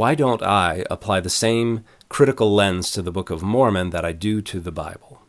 Why don't I apply the same critical lens to the Book of Mormon that I do to the Bible?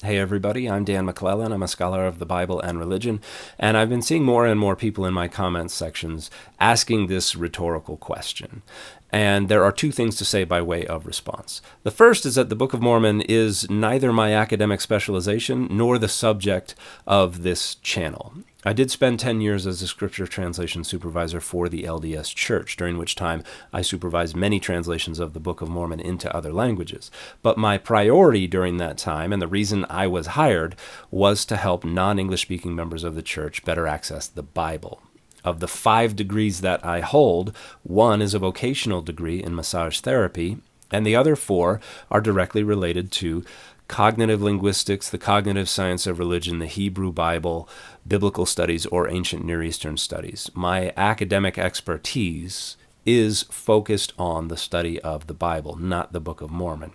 Hey everybody, I'm Dan McClellan. I'm a scholar of the Bible and religion, and I've been seeing more and more people in my comments sections asking this rhetorical question. And there are two things to say by way of response. The first is that the Book of Mormon is neither my academic specialization nor the subject of this channel. I did spend 10 years as a scripture translation supervisor for the LDS Church, during which time I supervised many translations of the Book of Mormon into other languages. But my priority during that time, and the reason I was hired, was to help non-English speaking members of the church better access the Bible. Of the 5 degrees that I hold, 1 is a vocational degree in massage therapy, and the other 4 are directly related to cognitive linguistics, the cognitive science of religion, the Hebrew Bible, biblical studies, or ancient Near Eastern studies. My academic expertise is focused on the study of the Bible, not the Book of Mormon.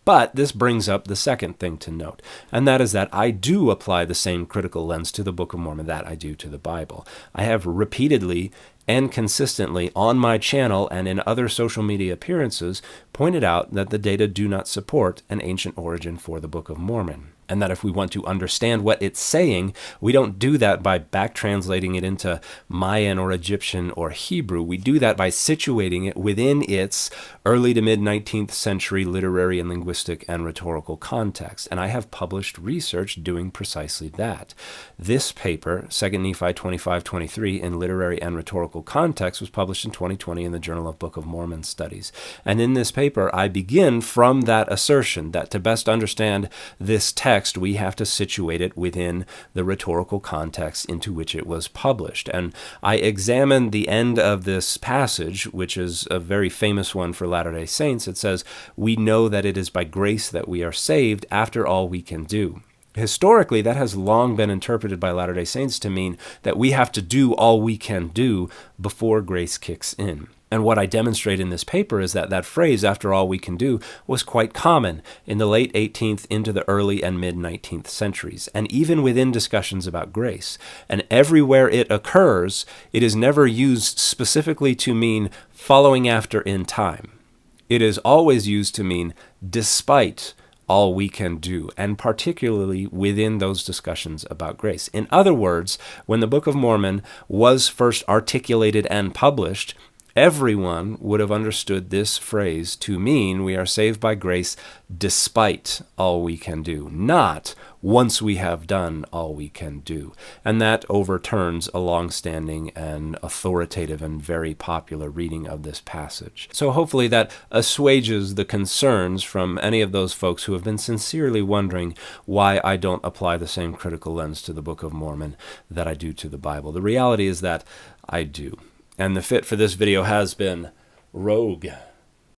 But this brings up the second thing to note, and that is that I do apply the same critical lens to the Book of Mormon that I do to the Bible. I have repeatedly and consistently on my channel and in other social media appearances pointed out that the data do not support an ancient origin for the Book of Mormon, and that if we want to understand what it's saying, we don't do that by back-translating it into Mayan or Egyptian or Hebrew. We do that by situating it within its early to mid-19th century literary and linguistic and rhetorical context, and I have published research doing precisely that. This paper, 2 Nephi 25:23, in Literary and Rhetorical Context, was published in 2020 in the Journal of Book of Mormon Studies. And in this paper, I begin from that assertion that to best understand this text, we have to situate it within the rhetorical context into which it was published. And I examine the end of this passage, which is a very famous one for Latter-day Saints. It says, "We know that it is by grace that we are saved after all we can do." Historically, that has long been interpreted by Latter-day Saints to mean that we have to do all we can do before grace kicks in. And what I demonstrate in this paper is that that phrase, "after all we can do," was quite common in the late 18th into the early and mid-19th centuries, and even within discussions about grace. And everywhere it occurs, it is never used specifically to mean following after in time. It is always used to mean despite all we can do, and particularly within those discussions about grace. In other words, when the Book of Mormon was first articulated and published, everyone would have understood this phrase to mean we are saved by grace despite all we can do, not once we have done all we can do. And that overturns a long-standing and authoritative and very popular reading of this passage. So hopefully that assuages the concerns from any of those folks who have been sincerely wondering why I don't apply the same critical lens to the Book of Mormon that I do to the Bible. The reality is that I do. And the fit for this video has been rogue.